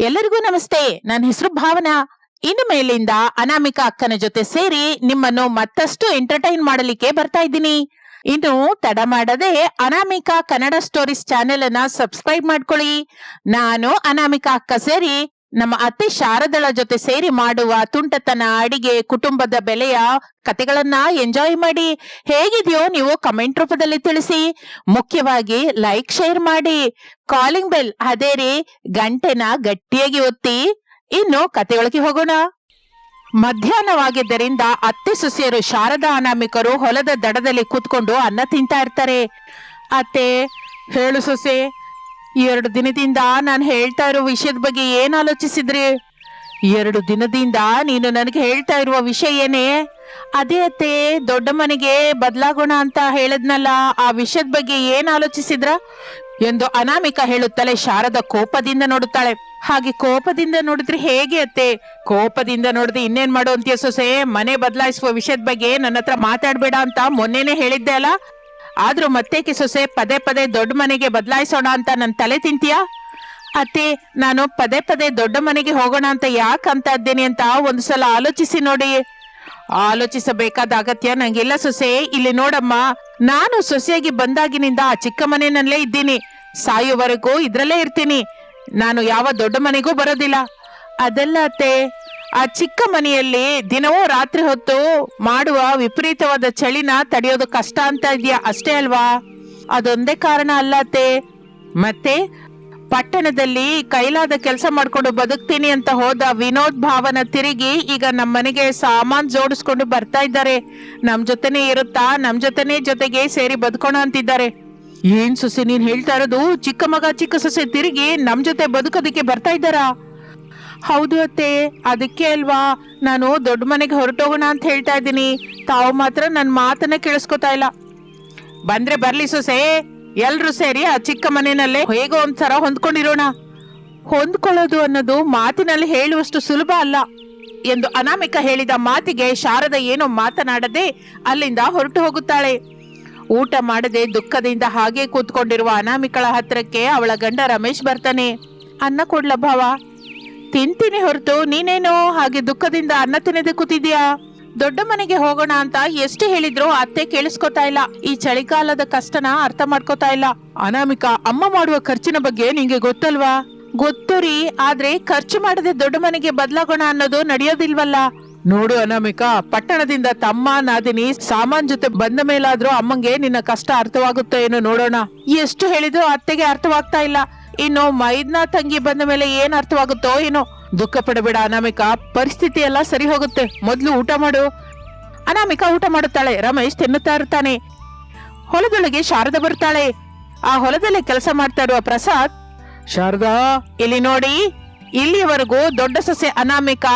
ಎಲ್ಲರಿಗೂ ನಮಸ್ತೆ. ನನ್ನ ಹೆಸರು ಭಾವನಾ. ಇನ್ನು ಮೇಲಿಂದ ಅನಾಮಿಕಾ ಅಕ್ಕನ ಜೊತೆ ಸೇರಿ ನಿಮ್ಮನ್ನು ಮತ್ತಷ್ಟು ಎಂಟರ್ಟೈನ್ ಮಾಡಲಿಕ್ಕೆ ಬರ್ತಾ ಇದ್ದೀನಿ. ಇನ್ನು ತಡ ಮಾಡದೆ ಅನಾಮಿಕಾ ಕನ್ನಡ ಸ್ಟೋರೀಸ್ ಚಾನೆಲ್ ಅನ್ನ ಸಬ್ಸ್ಕ್ರೈಬ್ ಮಾಡ್ಕೊಳ್ಳಿ. ನಾನು ಅನಾಮಿಕಾ ಅಕ್ಕ ಸೇರಿ ನಮ್ಮ ಅತ್ತೆ ಶಾರದಳ ಜೊತೆ ಸೇರಿ ಮಾಡುವ ತುಂಟತನ, ಅಡಿಗೆ, ಕುಟುಂಬದ ಬೆಲೆಯ ಕತೆಗಳನ್ನ ಎಂಜಾಯ್ ಮಾಡಿ. ಹೇಗಿದೆಯೋ ನೀವು ಕಮೆಂಟ್ ರೂಪದಲ್ಲಿ ತಿಳಿಸಿ. ಮುಖ್ಯವಾಗಿ ಲೈಕ್, ಶೇರ್ ಮಾಡಿ. ಕಾಲಿಂಗ್ ಬೆಲ್ ಅದೇರಿ ಗಂಟೆನ ಗಟ್ಟಿಯಾಗಿ ಒತ್ತಿ. ಇನ್ನು ಕತೆಯೊಳಗೆ ಹೋಗೋಣ. ಮಧ್ಯಾಹ್ನವಾಗಿದ್ದರಿಂದ ಅತ್ತೆ ಸೊಸೆಯರು ಶಾರದಾ ಅನಾಮಿಕರು ಹೊಲದ ದಡದಲ್ಲಿ ಕೂತ್ಕೊಂಡು ಅನ್ನ ತಿಂತಾ ಇರ್ತಾರೆ. ಅತ್ತೆ, ಹೇಳು ಸೊಸೆ, 2 ದಿನದಿಂದ ನಾನು ಹೇಳ್ತಾ ಇರೋ ವಿಷಯದ ಬಗ್ಗೆ ಏನ್ ಆಲೋಚಿಸಿದ್ರಿ? 2 ದಿನದಿಂದ ನೀನು ನನಗೆ ಹೇಳ್ತಾ ಇರುವ ವಿಷಯ ಏನೇ? ಅದೇ ಅತ್ತೆ, ದೊಡ್ಡ ಮನೆಗೆ ಬದಲಾಗೋಣ ಅಂತ ಹೇಳದ್ನಲ್ಲ, ಆ ವಿಷಯದ ಬಗ್ಗೆ ಏನ್ ಆಲೋಚಿಸಿದ್ರ ಎಂದು ಅನಾಮಿಕಾ ಹೇಳುತ್ತಲೇ ಶಾರದಾ ಕೋಪದಿಂದ ನೋಡುತ್ತಾಳೆ. ಹಾಗೆ ಕೋಪದಿಂದ ನೋಡಿದ್ರೆ ಹೇಗೆ ಅತ್ತೆ? ಕೋಪದಿಂದ ನೋಡಿದ್ರೆ ಇನ್ನೇನ್ ಮಾಡೋ ಅಂತೀಯ ಸೊಸೆ? ಮನೆ ಬದಲಾಯಿಸುವ ವಿಷಯದ ಬಗ್ಗೆ ನನ್ನ ಹತ್ರ ಮಾತಾಡ್ಬೇಡ ಅಂತ ಮೊನ್ನೆನೆ ಹೇಳಿದ್ದೆ ಅಲ್ಲ. ಆದ್ರೂ ಮತ್ತೇಕೆ ಸೊಸೆ ಪದೇ ಪದೇ ದೊಡ್ಡ ಮನೆಗೆ ಬದಲಾಯಿಸೋಣ ಅಂತ ನನ್ ತಲೆ ತಿಂತೀಯಾ? ಅತ್ತೆ, ನಾನು ಪದೇ ಪದೇ ದೊಡ್ಡ ಮನೆಗೆ ಹೋಗೋಣ ಅಂತ ಯಾಕಂತ ಇದ್ದೇನೆ ಅಂತ ಒಂದ್ಸಲ ಆಲೋಚಿಸಿ ನೋಡಿ. ಆಲೋಚಿಸಬೇಕಾದ ಅಗತ್ಯ ನಂಗಿಲ್ಲ ಸೊಸೆ. ಇಲ್ಲಿ ನೋಡಮ್ಮ, ನಾನು ಸೊಸೆಯಾಗಿ ಬಂದಾಗಿನಿಂದ ಆ ಚಿಕ್ಕ ಮನೆಯಲ್ಲೇ ಇದ್ದೀನಿ. ಸಾಯುವವರೆಗೂ ಇದ್ರಲ್ಲೇ ಇರ್ತೀನಿ. ನಾನು ಯಾವ ದೊಡ್ಡ ಮನೆಗೂ ಬರೋದಿಲ್ಲ. ಅದೆಲ್ಲ ಅತ್ತೆ, ಆ ಚಿಕ್ಕ ಮನೆಯಲ್ಲಿ ದಿನವೂ ರಾತ್ರಿ ಹೊತ್ತು ಮಾಡುವ ವಿಪರೀತವಾದ ಚಳಿನ ತಡೆಯೋದು ಕಷ್ಟ ಅಂತ ಇದೆಯಾ, ಅಷ್ಟೇ ಅಲ್ವಾ? ಅದೊಂದೇ ಕಾರಣ ಅಲ್ಲ ಅತ್ತೆ. ಮತ್ತೆ ಪಟ್ಟಣದಲ್ಲಿ ಕೈಲಾದ ಕೆಲಸ ಮಾಡ್ಕೊಂಡು ಬದುಕ್ತೀನಿ ಅಂತ ಹೋದ ವಿನೋದ್ ಭಾವನ ತಿರುಗಿ ಈಗ ನಮ್ಮ ಮನೆಗೆ ಸಾಮಾನ್ ಜೋಡಿಸ್ಕೊಂಡು ಬರ್ತಾ ಇದ್ದಾರೆ. ನಮ್ ಜೊತೆನೆ ಇರುತ್ತಾ, ನಮ್ ಜೊತೆಗೆ ಸೇರಿ ಬದುಕೋಣ ಅಂತಿದ್ದಾರೆ. ಏನ್ ಸೊಸೆ ನೀನ್ ಹೇಳ್ತಾ ಇರೋದು? ಚಿಕ್ಕ ಮಗ ಚಿಕ್ಕ ಸೊಸೆ ತಿರುಗಿ ನಮ್ ಜೊತೆ ಬದುಕೋದಿಕ್ಕೆ ಬರ್ತಾ ಇದ್ದಾರಾ? ಹೌದು ಅತ್ತೆ, ಅದಕ್ಕೆ ಅಲ್ವಾ ನಾನು ದೊಡ್ಡ ಮನೆಗೆ ಹೊರಟೋಗೋಣ ಅಂತ ಹೇಳ್ತಾ ಇದ್ದೀನಿ. ತಾವು ಮಾತ್ರ ನನ್ ಮಾತನ್ನ ಕೇಳಿಸ್ಕೊತಾ ಇಲ್ಲ. ಬಂದ್ರೆ ಬರ್ಲಿ ಸೊಸೆ, ಎಲ್ರು ಸೇರಿ ಆ ಚಿಕ್ಕ ಮನೆಯಲ್ಲೇ ಹೇಗೋ ಒಂದ್ಸರ ಹೊಂದ್ಕೊಂಡಿರೋಣ. ಹೊಂದ್ಕೊಳ್ಳೋದು ಅನ್ನೋದು ಮಾತಿನಲ್ಲಿ ಹೇಳುವಷ್ಟು ಸುಲಭ ಅಲ್ಲ ಎಂದು ಅನಾಮಿಕಾ ಹೇಳಿದ ಮಾತಿಗೆ ಶಾರದಾ ಏನೋ ಮಾತನಾಡದೆ ಅಲ್ಲಿಂದ ಹೊರಟು ಹೋಗುತ್ತಾಳೆ. ಊಟ ಮಾಡದೆ ದುಃಖದಿಂದ ಹಾಗೆ ಕೂತ್ಕೊಂಡಿರುವ ಅನಾಮಿಕಳ ಹತ್ರಕ್ಕೆ ಅವಳ ಗಂಡ ರಮೇಶ್ ಬರ್ತಾನೆ. ಅನ್ನ ಕೊಡ್ಲ ಭಾವ? ತಿಂತೀನಿ ಹೊರತು ನೀನೇನೋ ಹಾಗೆ ದುಃಖದಿಂದ ಅನ್ನ ತಿನ್ನದೆ ಕೂತಿದ್ಯಾ? ದೊಡ್ಡ ಮನೆಗೆ ಹೋಗೋಣ ಅಂತ ಎಷ್ಟು ಹೇಳಿದ್ರು ಅತ್ತೆ ಕೇಳಿಸ್ಕೊತಾ ಇಲ್ಲ. ಈ ಚಳಿಗಾಲದ ಕಷ್ಟನ ಅರ್ಥ ಮಾಡ್ಕೋತಾ ಇಲ್ಲ. ಅನಾಮಿಕಾ, ಅಮ್ಮ ಮಾಡುವ ಖರ್ಚಿನ ಬಗ್ಗೆ ನಿಂಗೆ ಗೊತ್ತಲ್ವಾ? ಗೊತ್ತು ರೀ, ಆದ್ರೆ ಖರ್ಚು ಮಾಡದೆ ದೊಡ್ಡ ಮನೆಗೆ ಬದಲಾಗೋಣ ಅನ್ನೋದು ನಡೆಯೋದಿಲ್ವಲ್ಲ. ನೋಡು ಅನಾಮಿಕಾ, ಪಟ್ಟಣದಿಂದ ತಮ್ಮ ನಾದಿನಿ ಸಾಮಾನ್ ಜೊತೆ ಬಂದ ಮೇಲಾದ್ರೂ ಅಮ್ಮಂಗೆ ನಿನ್ನ ಕಷ್ಟ ಅರ್ಥವಾಗುತ್ತೋ ಏನೋ ನೋಡೋಣ. ಎಷ್ಟು ಹೇಳಿದ್ರು ಅತ್ತೆಗೆ ಅರ್ಥವಾಗ್ತಾ ಇಲ್ಲ. ಇನ್ನು ಮೈದ್ನ ತಂಗಿ ಬಂದ ಮೇಲೆ ಏನ್ ಅರ್ಥವಾಗುತ್ತೋ ಏನೋ. ದುಃಖ ಪಡಬೇಡ ಅನಾಮಿಕಾ, ಪರಿಸ್ಥಿತಿ ಎಲ್ಲ ಸರಿ ಹೋಗುತ್ತೆ. ಮೊದ್ಲು ಊಟ ಮಾಡು. ಅನಾಮಿಕಾ ಊಟ ಮಾಡುತ್ತಾಳೆ. ರಮೇಶ್ ತಿನ್ನುತ್ತಾ ಇರ್ತಾನೆ. ಹೊಲದೊಳಗೆ ಶಾರದಾ ಬರ್ತಾಳೆ. ಆ ಹೊಲದಲ್ಲಿ ಕೆಲಸ ಮಾಡ್ತಾ ಇರುವ ಪ್ರಸಾದ್, ಶಾರದಾ ಇಲ್ಲಿ ನೋಡಿ, ಇಲ್ಲಿಯವರೆಗೂ ದೊಡ್ಡ ಸೊಸೆ ಅನಾಮಿಕಾ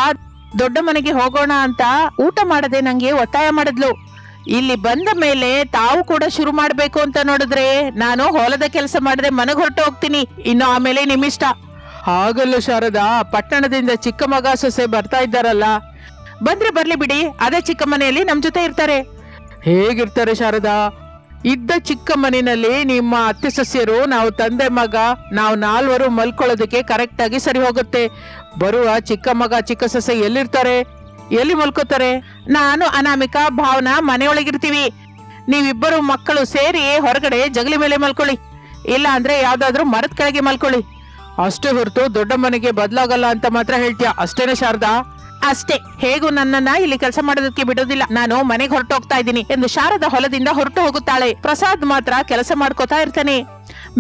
ದೊಡ್ಡ ಮನೆಗೆ ಹೋಗೋಣ ಅಂತ ಊಟ ಮಾಡದೆ ನಂಗೆ ಒತ್ತಾಯ ಮಾಡಿದ್ಲು. ಇಲ್ಲಿ ಬಂದ ಮೇಲೆ ತಾವು ಕೂಡ ಶುರು ಮಾಡ್ಬೇಕು ಅಂತ ನೋಡಿದ್ರೆ ನಾನು ಹೊಲದ ಕೆಲಸ ಮಾಡಿದ್ರೆ ಮನೆಗೆ ಹೊರಟು ಹೋಗ್ತೀನಿ. ಇನ್ನು ಆಮೇಲೆ ನಿಮ್ಮಿಷ್ಟ. ಹಾಗಲ್ಲ ಶಾರದಾ, ಪಟ್ಟಣದಿಂದ ಚಿಕ್ಕ ಮಗ ಸೊಸೆ ಬರ್ತಾ ಇದ್ದಾರಲ್ಲ, ಬಂದ್ರೆ ಬರ್ಲಿ ಬಿಡಿ, ಅದೇ ಚಿಕ್ಕ ಮನೆಯಲ್ಲಿ ನಮ್ ಜೊತೆ ಇರ್ತಾರೆ. ಹೇಗಿರ್ತಾರೆ ಶಾರದಾ? ಇದ್ದ ಚಿಕ್ಕ ಮನೆಯಲ್ಲಿ ನಿಮ್ಮ ಅತ್ತೆ ಸೊಸೆಯರು, ನಾವು ತಂದೆ ಮಗ, ನಾವು 4 ಮಲ್ಕೊಳ್ಳೋದಕ್ಕೆ ಕರೆಕ್ಟ್ ಆಗಿ ಸರಿ ಹೋಗುತ್ತೆ. ಬರುವ ಚಿಕ್ಕ ಮಗ ಚಿಕ್ಕ ಸೊಸೆ ಎಲ್ಲಿರ್ತಾರೆ? ಎಲ್ಲಿ ಮಲ್ಕೋತಾರೆ? ನಾನು ಅನಾಮಿಕಾ ಭಾವನಾ ಮನೆಯೊಳಗಿರ್ತೀವಿ. ನೀವಿಬ್ಬರು ಮಕ್ಕಳು ಸೇರಿ ಹೊರಗಡೆ ಜಗಲಿ ಮೇಲೆ ಮಲ್ಕೊಳ್ಳಿ, ಇಲ್ಲ ಅಂದ್ರೆ ಯಾವ್ದಾದ್ರು ಮರದ ಕೆಳಗೆ ಮಲ್ಕೊಳ್ಳಿ. ಅಷ್ಟೇ ಹೊರತು ದೊಡ್ಡ ಮನೆಗೆ ಬದಲಾಗಲ್ಲ ಅಂತ ಮಾತ್ರ ಹೇಳ್ತೀಯ, ಅಷ್ಟೇನೆ ಶಾರದಾ? ಅಷ್ಟೇ. ಹೇಗೂ ನನ್ನನ್ನ ಇಲ್ಲಿ ಕೆಲಸ ಮಾಡೋದಕ್ಕೆ ಬಿಡೋದಿಲ್ಲ. ನಾನು ಮನೆಗೆ ಹೊರಟು ಹೋಗ್ತಾ ಇದ್ದೀನಿ ಎಂದು ಶಾರದಾ ಹೊಲದಿಂದ ಹೊರಟು ಹೋಗುತ್ತಾಳೆ. ಪ್ರಸಾದ್ ಮಾತ್ರ ಕೆಲಸ ಮಾಡ್ಕೋತಾ ಇರ್ತಾನೆ.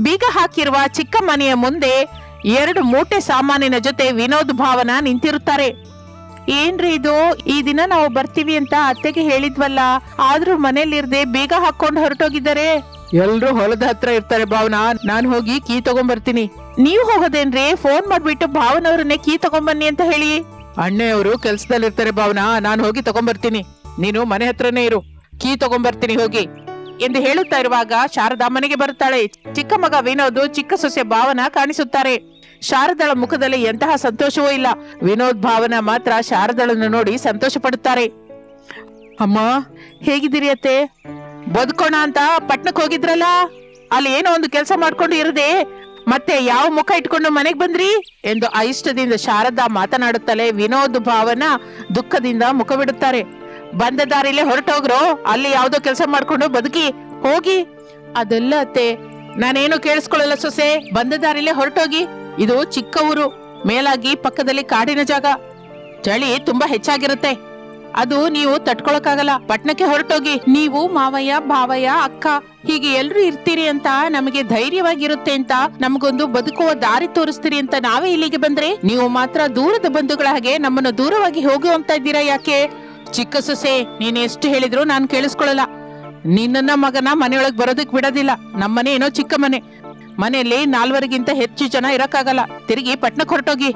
ಬೀಗ ಹಾಕಿರುವ ಚಿಕ್ಕ ಮನೆಯ ಮುಂದೆ 2 ಮೂಟೆ ಸಾಮಾನಿನ ಜೊತೆ ವಿನೋದ್ ಭಾವನ ನಿಂತಿರುತ್ತಾರೆ. ಏನ್ರಿ ಇದು? ಈ ದಿನ ನಾವು ಬರ್ತೀವಿ ಅಂತ ಅತ್ತೆಗೆ ಹೇಳಿದ್ವಲ್ಲ, ಆದ್ರೂ ಮನೇಲಿರ್ದೆ ಬೀಗ ಹಾಕೊಂಡು ಹೊರಟೋಗಿದ್ದಾರೆ. ಎಲ್ರು ಹೊಲದ ಹತ್ರ ಇರ್ತಾರೆ ಭಾವನಾ, ನಾನ್ ಹೋಗಿ ಕೀ ತಗೊಂಡ್ಬರ್ತೀನಿ. ನೀವ್ ಹೋಗೋದೇನ್ರಿ? ಫೋನ್ ಮಾಡ್ಬಿಟ್ಟು ಭಾವನವ್ರನ್ನೇ ಕೀ ತಗೊಂಬನ್ನಿ ಅಂತ ಹೇಳಿ. ಅಣ್ಣೆಯವರು ಕೆಲ್ಸದಲ್ಲಿರ್ತಾರೆ ಭಾವನಾ, ನಾನು ಹೋಗಿ ತಗೊಂಡ್ಬರ್ತೀನಿ. ನೀನು ಮನೆ ಹತ್ರನೇ ಇರು, ಕೀ ತಗೊಂಡ್ಬರ್ತೀನಿ ಹೋಗಿ ಎಂದು ಹೇಳುತ್ತಾ ಇರುವಾಗ ಶಾರದಾ ಮನೆಗೆ ಬರುತ್ತಾಳೆ. ಚಿಕ್ಕ ಮಗ ವಿನೋದ್, ಚಿಕ್ಕ ಸೊಸೆ ಭಾವನಾ ಕಾಣಿಸುತ್ತಾರೆ. ಶಾರದಳ ಮುಖದಲ್ಲಿ ಎಂತಹ ಸಂತೋಷವೂ ಇಲ್ಲ. ವಿನೋದ್ ಭಾವನ ಮಾತ್ರ ಶಾರದಳನ್ನು ನೋಡಿ ಸಂತೋಷ ಪಡುತ್ತಾರೆ. ಅಮ್ಮ, ಹೇಗಿದ್ದೀರಿ ಅತ್ತೆ? ಬದುಕೋಣ ಅಂತ ಪಟ್ನಕ್ಕೆ ಹೋಗಿದ್ರಲ್ಲ, ಅಲ್ಲಿ ಏನೋ ಒಂದು ಕೆಲಸ ಮಾಡ್ಕೊಂಡು ಇರದೆ ಮತ್ತೆ ಯಾವ ಮುಖ ಇಟ್ಕೊಂಡು ಮನೆಗ್ ಬಂದ್ರಿ ಎಂದು అయిಷ್ಟದಿಂದ ಶಾರದಾ ಮಾತನಾಡುತ್ತಲೇ ವಿನೋದ್ ಭಾವನ ದುಃಖದಿಂದ ಮುಖ ಬಿಡುತ್ತಾರೆ. ಬಂದ ದಾರಿಲೇ ಹೊರಟೋಗ್ರೋ, ಅಲ್ಲಿ ಯಾವ್ದೋ ಕೆಲಸ ಮಾಡ್ಕೊಂಡು ಬದುಕಿ ಹೋಗಿ. ಅದೆಲ್ಲ ಅತ್ತೆ, ನಾನೇನು ಕೇಳಿಸ್ಕೊಳ್ಳಲ್ಲ ಸೊಸೆ, ಬಂದ ದಾರಿಲೇ ಹೊರಟೋಗಿ. ಇದು ಚಿಕ್ಕ ಊರು, ಮೇಲಾಗಿ ಪಕ್ಕದಲ್ಲಿ ಕಾಡಿನ ಜಾಗ, ಚಳಿ ತುಂಬಾ ಹೆಚ್ಚಾಗಿರುತ್ತೆ, ಅದು ನೀವು ತಟ್ಕೊಳಕ್ಕಾಗಲ್ಲ. ಪಟ್ನಕ್ಕೆ ಹೊರಟೋಗಿ. ನೀವು ಮಾವಯ್ಯ ಭಾವಯ್ಯ ಅಕ್ಕ ಹೀಗೆ ಎಲ್ರು ಇರ್ತೀರಿ ಅಂತ ನಮಗೆ ಧೈರ್ಯವಾಗಿರುತ್ತೆ ಅಂತ, ನಮಗೊಂದು ಬದುಕುವ ದಾರಿ ತೋರಿಸ್ತೀರಿ ಅಂತ ನಾವೇ ಇಲ್ಲಿಗೆ ಬಂದ್ರೆ, ನೀವು ಮಾತ್ರ ದೂರದ ಬಂಧುಗಳ ಹಾಗೆ ನಮ್ಮನ್ನು ದೂರವಾಗಿ ಹೋಗುವಂತ ಇದ್ದೀರಾ ಯಾಕೆ? ಚಿಕ್ಕ ಸೊಸೆ, ನೀನ್ ಎಷ್ಟು ಹೇಳಿದ್ರು ನಾನು ಕೇಳಿಸ್ಕೊಳ್ಳಲ್ಲ. ನಿನ್ನ ಮಗನ ಮನೆಯೊಳಗ್ ಬರೋದಕ್ ಬಿಡೋದಿಲ್ಲ. ನಮ್ಮನೆ ಏನೋ ಚಿಕ್ಕ ಮನೆ, ಮನೆಯಲ್ಲಿ 4ಗಿಂತ ಹೆಚ್ಚು ಜನ ಇರಕ್ಕಾಗಲ್ಲ. ತಿರುಗಿ ಪಟ್ನಕ್ಕೆ ಹೊರಟೋಗಿ.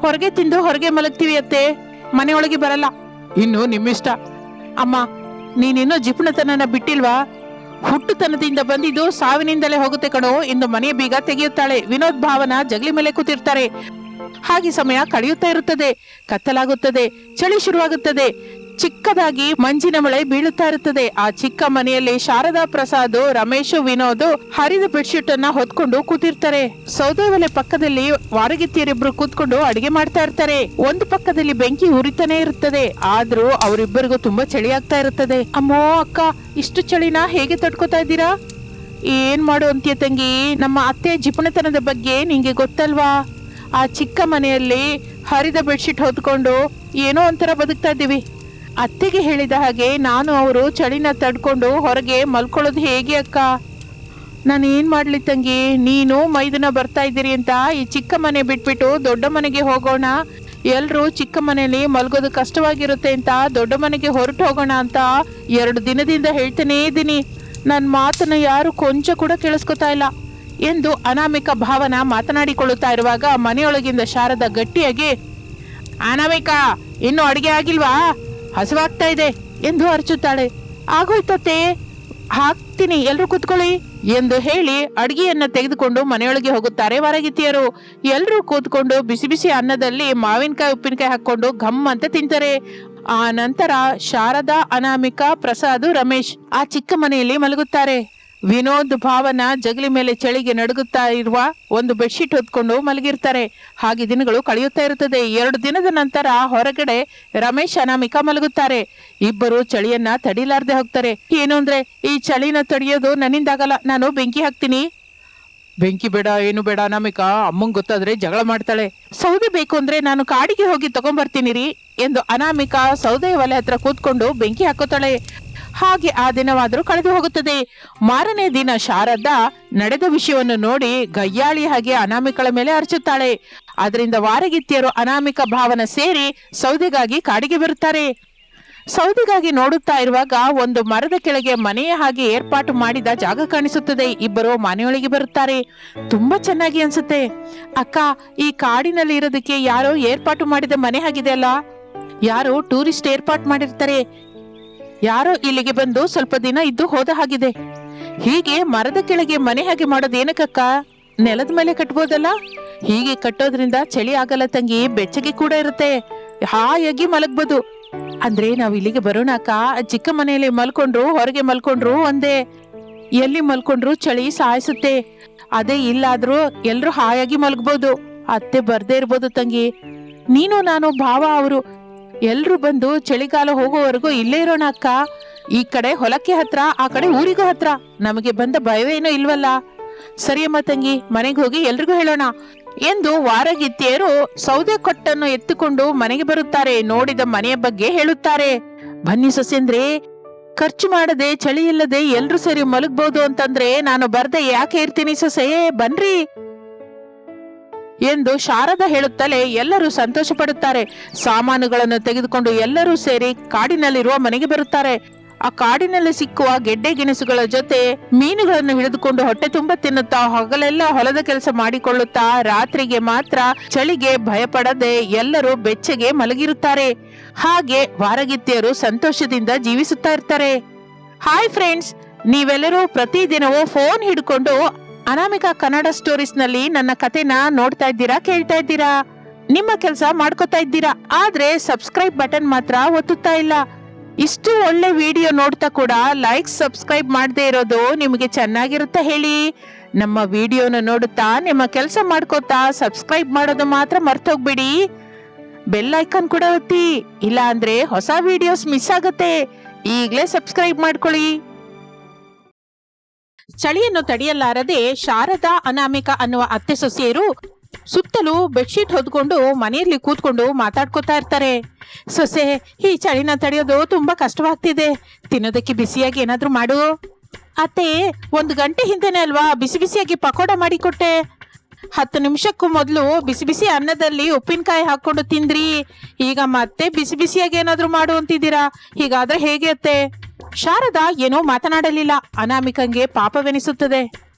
ಹೊರಗೆ ತಿಂದು ಹೊರಗೆ ಮಲಗ್ತೀವಿ ಅತ್ತೆ, ಮನೆಯೊಳಗೆ ಬರಲ್ಲ. ಇನ್ನು ನಿಮ್ಮಿಷ್ಟ. ಅಮ್ಮ, ನೀನಿನ್ನೂ ಜಿಪುಣತನನ ಬಿಟ್ಟಿಲ್ವಾ? ಹುಟ್ಟುತನದಿಂದ ಬಂದಿದ್ದು ಸಾವಿನಿಂದಲೇ ಹೋಗುತ್ತೆ ಕಣೋ ಎಂದು ಮನೆಯ ಬೀಗ ತೆಗೆಯುತ್ತಾಳೆ. ವಿನೋದ್ ಭಾವನ ಜಗಲಿ ಮೇಲೆ ಕೂತಿರ್ತಾರೆ. ಹಾಗೆ ಸಮಯ ಕಳೆಯುತ್ತಾ ಇರುತ್ತದೆ. ಕತ್ತಲಾಗುತ್ತದೆ, ಚಳಿ ಶುರುವಾಗುತ್ತದೆ. ಚಿಕ್ಕದಾಗಿ ಮಂಜಿನ ಮಳೆ ಬೀಳುತ್ತಾ ಇರುತ್ತದೆ. ಆ ಚಿಕ್ಕ ಮನೆಯಲ್ಲಿ ಶಾರದಾ ಪ್ರಸಾದ್, ರಮೇಶ್, ವಿನೋದ್ ಹರಿದ ಬೆಡ್ಶೀಟ್ ಅನ್ನ ಹೊತ್ಕೊಂಡು ಕೂತಿರ್ತಾರೆ. ಸೌದೆ ಒಲೆ ಪಕ್ಕದಲ್ಲಿ ವಾರಗಿತ್ತಿಯರಿಬ್ರು ಕೂತ್ಕೊಂಡು ಅಡಿಗೆ ಮಾಡ್ತಾ ಇರ್ತಾರೆ. ಒಂದು ಪಕ್ಕದಲ್ಲಿ ಬೆಂಕಿ ಉರಿತಾನೆ ಇರುತ್ತದೆ. ಆದ್ರೂ ಅವರಿಬ್ಬರಿಗೂ ತುಂಬಾ ಚಳಿ ಆಗ್ತಾ ಇರುತ್ತದೆ. ಅಮ್ಮೋ ಅಕ್ಕ, ಇಷ್ಟು ಚಳಿನ ಹೇಗೆ ತಡ್ಕೋತಾ ಇದ್ದೀರಾ? ಏನ್ ಮಾಡು ಅಂತೀಯ ತಂಗಿ, ನಮ್ಮ ಅತ್ತೆ ಜಿಪುಣತನದ ಬಗ್ಗೆ ನಿಂಗೆ ಗೊತ್ತಲ್ವಾ? ಆ ಚಿಕ್ಕ ಮನೆಯಲ್ಲಿ ಹರಿದ ಬೆಡ್ಶೀಟ್ ಹೊತ್ಕೊಂಡು ಏನೋ ಒಂಥರ ಬದುಕ್ತಾ ಇದ್ದೀವಿ. ಅತ್ತೆಗೆ ಹೇಳಿದ ಹಾಗೆ ನಾನು ಅವರು ಚಳಿನ ತಡ್ಕೊಂಡು ಹೊರಗೆ ಮಲ್ಕೊಳ್ಳೋದು ಹೇಗೆ ಅಕ್ಕ? ನಾನು ಏನ್ ಮಾಡ್ಲಿ ತಂಗಿ, ನೀನು ಮೈದುನ ಬರ್ತಾ ಇದ್ದೀರಿ ಅಂತ ಈ ಚಿಕ್ಕ ಮನೆ ಬಿಟ್ಬಿಟ್ಟು ದೊಡ್ಡ ಮನೆಗೆ ಹೋಗೋಣ, ಎಲ್ರು ಚಿಕ್ಕ ಮನೆಯಲ್ಲಿ ಮಲ್ಗೋದು ಕಷ್ಟವಾಗಿರುತ್ತೆ ಅಂತ ದೊಡ್ಡ ಮನೆಗೆ ಹೊರಟು ಹೋಗೋಣ ಅಂತ 2 ದಿನದಿಂದ ಹೇಳ್ತಾನೇ ಇದ್ದೀನಿ. ನನ್ನ ಮಾತನ್ನ ಯಾರು ಕೊಂಚ ಕೂಡ ಕೇಳಿಸ್ಕೊತಾ ಇಲ್ಲ ಎಂದು ಅನಾಮಿಕಾ ಭಾವನ ಮಾತನಾಡಿಕೊಳ್ಳುತ್ತಾ ಇರುವಾಗ ಮನೆಯೊಳಗಿಂದ ಶಾರದಾ ಗಟ್ಟಿಯಾಗಿ, ಅನಾಮಿಕಾ, ಇನ್ನು ಅಡಿಗೆ ಆಗಿಲ್ವಾ? ಹಸುವಾಗ್ತಾ ಇದೆ ಎಂದು ಅರಚುತ್ತಾಳೆ. ಆಗೋಯ್ತತ್ತೆ, ಹಾಕ್ತೀನಿ, ಎಲ್ರು ಕೂತ್ಕೊಳ್ಳಿ ಎಂದು ಹೇಳಿ ಅಡಿಗೆಯನ್ನ ತೆಗೆದುಕೊಂಡು ಮನೆಯೊಳಗೆ ಹೋಗುತ್ತಾರೆ ವಾರಗಿತ್ತಿಯರು. ಎಲ್ರೂ ಕೂತ್ಕೊಂಡು ಬಿಸಿ ಬಿಸಿ ಅನ್ನದಲ್ಲಿ ಮಾವಿನಕಾಯಿ ಉಪ್ಪಿನಕಾಯಿ ಹಾಕೊಂಡು ಘಮ್ ಅಂತ ತಿಂತಾರೆ. ಆ ನಂತರ ಶಾರದಾ, ಅನಾಮಿಕಾ, ಪ್ರಸಾದ್, ರಮೇಶ್ ಆ ಚಿಕ್ಕ ಮನೆಯಲ್ಲಿ ಮಲಗುತ್ತಾರೆ. ವಿನೋದ್ ಭಾವನ ಜಗಲಿ ಮೇಲೆ ಚಳಿಗೆ ನಡುಗುತ್ತಾ ಇರುವ ಒಂದು ಬೆಡ್ಶೀಟ್ ಹೊತ್ಕೊಂಡು ಮಲಗಿರ್ತಾರೆ. ಹಾಗೆ ದಿನಗಳು ಕಳೆಯುತ್ತಾ ಇರುತ್ತದೆ. 2 ದಿನದ ನಂತರ ಹೊರಗಡೆ ರಮೇಶ್, ಅನಾಮಿಕಾ ಮಲಗುತ್ತಾರೆ. ಇಬ್ಬರು ಚಳಿಯನ್ನ ತಡಿಲಾರ್ದೆ ಹೋಗ್ತಾರೆ. ಏನು ಅಂದ್ರೆ, ಈ ಚಳಿನ ತಡೆಯೋದು ನನ್ನಿಂದಾಗಲ್ಲ, ನಾನು ಬೆಂಕಿ ಹಾಕ್ತೀನಿ. ಬೆಂಕಿ ಬೇಡ, ಏನು ಬೇಡ ಅನಾಮಿಕಾ, ಅಮ್ಮಂಗ್ ಗೊತ್ತಾದ್ರೆ ಜಗಳ ಮಾಡ್ತಾಳೆ. ಸೌದೆ ಬೇಕು ಅಂದ್ರೆ ನಾನು ಕಾಡಿಗೆ ಹೋಗಿ ತಗೊಂಡ್ಬರ್ತೀನಿ ರೀ ಎಂದು ಅನಾಮಿಕಾ ಸೌದೆ ಒಲೆ ಹತ್ರ ಕೂತ್ಕೊಂಡು ಬೆಂಕಿ ಹಾಕೋತಾಳೆ. ಹಾಗೆ ಆ ದಿನವಾದರೂ ಕಳೆದು ಹೋಗುತ್ತದೆ. ಮಾರನೇ ದಿನ ಶಾರದಾ ನಡೆದ ವಿಷಯವನ್ನು ನೋಡಿ ಗಯ್ಯಾಳಿ ಹಾಗೆ ಅನಾಮಿಕಳ ಮೇಲೆ ಅರಚುತ್ತಾಳೆ. ಅದರಿಂದ ವಾರಗಿತ್ತಿಯರು ಅನಾಮಿಕಾ ಭಾವನ ಸೇರಿ ಸೌದೆಗಾಗಿ ಕಾಡಿಗೆ ಬರುತ್ತಾರೆ. ಸೌದೆಗಾಗಿ ನೋಡುತ್ತಾ ಇರುವಾಗ ಒಂದು ಮರದ ಕೆಳಗೆ ಮನೆಯ ಹಾಗೆ ಏರ್ಪಾಟು ಮಾಡಿದ ಜಾಗ ಕಾಣಿಸುತ್ತದೆ. ಇಬ್ಬರು ಮನೆಯೊಳಗೆ ಬರುತ್ತಾರೆ. ತುಂಬಾ ಚೆನ್ನಾಗಿ ಅನ್ಸುತ್ತೆ. ಅಕ್ಕ, ಈ ಕಾಡಿನಲ್ಲಿ ಇರೋದಕ್ಕೆ ಯಾರೋ ಏರ್ಪಾಟು ಮಾಡಿದ ಮನೆ ಆಗಿದೆ ಅಲ್ಲ? ಯಾರೋ ಟೂರಿಸ್ಟ್ ಏರ್ಪಾಟ್ ಮಾಡಿರ್ತಾರೆ. ಯಾರೋ ಇಲ್ಲಿಗೆ ಬಂದು ಸ್ವಲ್ಪ ದಿನ ಇದ್ದು ಹೋದ ಹಾಗಿದೆ. ಹೀಗೆ ಮರದ ಕೆಳಗೆ ಮನೆ ಹಾಗೆ ಮಾಡೋದು ಏನಕ್ಕಕ್ಕ? ನೆಲದ ಮೇಲೆ ಕಟ್ಬೋದಲ್ಲ? ಹೀಗೆ ಕಟ್ಟೋದ್ರಿಂದ ಚಳಿ ಆಗಲ್ಲ ತಂಗಿ, ಬೆಚ್ಚಗೆ ಕೂಡ ಇರುತ್ತೆ, ಹಾಯಾಗಿ ಮಲಗ್ಬೋದು. ಅಂದ್ರೆ ನಾವ್ ಇಲ್ಲಿಗೆ ಬರೋಣ ಅಕ್ಕ. ಚಿಕ್ಕ ಮನೆಯಲ್ಲಿ ಮಲ್ಕೊಂಡ್ರು ಹೊರಗೆ ಮಲ್ಕೊಂಡ್ರು ಒಂದೇ, ಎಲ್ಲಿ ಮಲ್ಕೊಂಡ್ರು ಚಳಿ ಸಾಯಿಸುತ್ತೆ. ಅದೇ ಇಲ್ಲಾದ್ರೂ ಎಲ್ರು ಹಾಯಾಗಿ ಮಲಗ್ಬೋದು. ಅತ್ತೆ ಬರ್ದೇ ಇರ್ಬೋದು ತಂಗಿ. ನೀನು, ನಾನು, ಭಾವ ಅವರು ಎಲ್ರು ಬಂದು ಚಳಿಗಾಲ ಹೋಗೋವರೆಗೂ ಇಲ್ಲೇ ಇರೋಣ ಅಕ್ಕ. ಈ ಕಡೆ ಹೊಲಕ್ಕೆ ಹತ್ರ, ಆ ಕಡೆ ಊರಿಗೂ ಹತ್ರ, ನಮಗೆ ಬಂದ ಭಯವೇನೋ ಇಲ್ವಲ್ಲ? ಸರಿಯಮ್ಮ ತಂಗಿ, ಮನೆಗೆ ಹೋಗಿ ಎಲ್ರಿಗೂ ಹೇಳೋಣ ಎಂದು ವಾರಗಿತ್ತಿಯರು ಸೌದೆ ಕೊಟ್ಟನ್ನು ಎತ್ತುಕೊಂಡು ಮನೆಗೆ ಬರುತ್ತಾರೆ. ನೋಡಿದ ಮನೆಯ ಬಗ್ಗೆ ಹೇಳುತ್ತಾರೆ. ಬನ್ನಿ ಸೊಸೆಂದ್ರೆ, ಖರ್ಚು ಮಾಡದೆ ಚಳಿ ಇಲ್ಲದೆ ಎಲ್ರು ಸೇರಿ ಮಲಗಬಹುದು ಅಂತಂದ್ರೆ ನಾನು ಬರ್ದೆ ಯಾಕೆ ಇರ್ತೀನಿ ಸೊಸೆ, ಬನ್ರಿ ಎಂದು ಶಾರದಾ ಹೇಳುತ್ತಲೇ ಎಲ್ಲರೂ ಸಂತೋಷ ಪಡುತ್ತಾರೆ. ಸಾಮಾನುಗಳನ್ನು ತೆಗೆದುಕೊಂಡು ಎಲ್ಲರೂ ಸೇರಿ ಕಾಡಿನಲ್ಲಿರುವ ಮನೆಗೆ ಬರುತ್ತಾರೆ. ಆ ಕಾಡಿನಲ್ಲಿ ಸಿಕ್ಕುವ ಗೆಡ್ಡೆ ಗೆಣಸುಗಳ ಜೊತೆ ಮೀನುಗಳನ್ನು ಹಿಡಿದುಕೊಂಡು ಹೊಟ್ಟೆ ತುಂಬಾ ತಿನ್ನುತ್ತಾ ಹಗಲೆಲ್ಲ ಹೊಲದ ಕೆಲಸ ಮಾಡಿಕೊಳ್ಳುತ್ತಾ ರಾತ್ರಿಗೆ ಮಾತ್ರ ಚಳಿಗೆ ಭಯಪಡದೆ ಎಲ್ಲರೂ ಬೆಚ್ಚಗೆ ಮಲಗಿರುತ್ತಾರೆ. ಹಾಗೆ ವಾರಗಿತ್ತಿಯರು ಸಂತೋಷದಿಂದ ಜೀವಿಸುತ್ತಾ ಇರ್ತಾರೆ. ಹಾಯ್ ಫ್ರೆಂಡ್ಸ್, ನೀವೆಲ್ಲರೂ ಪ್ರತಿದಿನವೂ ಫೋನ್ ಹಿಡ್ಕೊಂಡು ಅನಾಮಿಕಾ ಕನ್ನಡ ಸ್ಟೋರೀಸ್ ನಲ್ಲಿ ನನ್ನ ಕತೆನ ನೋಡ್ತಾ ಇದ್ದೀರಾ, ಕೇಳ್ತಾ ಇದ್ದೀರಾ, ನಿಮ್ಮ ಕೆಲಸ ಮಾಡ್ಕೋತಾ ಇದ್ದೀರಾ. ಆದ್ರೆ ಸಬ್ಸ್ಕ್ರೈಬ್ ಬಟನ್ ಮಾತ್ರ ಒತ್ತುತ್ತಾ ಇಲ್ಲ. ಇಷ್ಟು ಒಳ್ಳೆ ವಿಡಿಯೋ ನೋಡ್ತಾ ಕೂಡ ಲೈಕ್ ಸಬ್ಸ್ಕ್ರೈಬ್ ಮಾಡದೇ ಇರೋದು ನಿಮಗೆ ಚೆನ್ನಾಗಿರುತ್ತೆ ಹೇಳಿ? ನಮ್ಮ ವಿಡಿಯೋನ ನೋಡುತ್ತಾ ನಿಮ್ಮ ಕೆಲಸ ಮಾಡ್ಕೋತಾ ಸಬ್ಸ್ಕ್ರೈಬ್ ಮಾಡೋದು ಮಾತ್ರ ಮರ್ತೋಗ್ಬಿಡಿ. ಬೆಲ್ ಐಕಾನ್ ಕೂಡ ಒತ್ತಿ, ಇಲ್ಲ ಅಂದ್ರೆ ಹೊಸ ವಿಡಿಯೋಸ್ ಮಿಸ್ ಆಗುತ್ತೆ. ಈಗಲೇ ಸಬ್ಸ್ಕ್ರೈಬ್ ಮಾಡ್ಕೊಳ್ಳಿ. ಚಳಿಯನ್ನು ತಡೆಯಲಾರದೆ ಶಾರದಾ ಅನಾಮಿಕಾ ಅನ್ನುವ ಅತ್ತೆ ಸೊಸೆಯರು ಸುತ್ತಲೂ ಬೆಡ್ಶೀಟ್ ಹೊದ್ಕೊಂಡು ಮನೆಯಲ್ಲಿ ಕೂತ್ಕೊಂಡು ಮಾತಾಡ್ಕೋತಾ ಇರ್ತಾರೆ. ಸೊಸೆ, ಈ ಚಳಿನ ತಡೆಯೋದು ತುಂಬಾ ಕಷ್ಟವಾಗ್ತಿದೆ, ತಿನ್ನೋದಕ್ಕೆ ಬಿಸಿಯಾಗಿ ಏನಾದ್ರೂ ಮಾಡು. ಅತ್ತೆ, 1 ಗಂಟೆ ಹಿಂದೆನೆ ಅಲ್ವಾ ಬಿಸಿ ಬಿಸಿಯಾಗಿ ಪಕೋಡ ಮಾಡಿಕೊಟ್ಟೆ. 10 ನಿಮಿಷಕ್ಕೂ ಮೊದಲು ಬಿಸಿ ಬಿಸಿ ಅನ್ನದಲ್ಲಿ ಉಪ್ಪಿನಕಾಯಿ ಹಾಕೊಂಡು ತಿಂದ್ರಿ, ಈಗ ಮತ್ತೆ ಬಿಸಿ ಬಿಸಿಯಾಗಿ ಏನಾದ್ರೂ ಮಾಡು ಅಂತಿದ್ದೀರಾ. ಹೀಗಾದ್ರೆ ಹೇಗೆ ಅತ್ತೆ? ಶಾರದಾ ಏನೋ ಮಾತನಾಡಲಿಲ್ಲ. ಅನಾಮಿಕಂಗೆ ಪಾಪವೆನಿಸುತ್ತದೆ.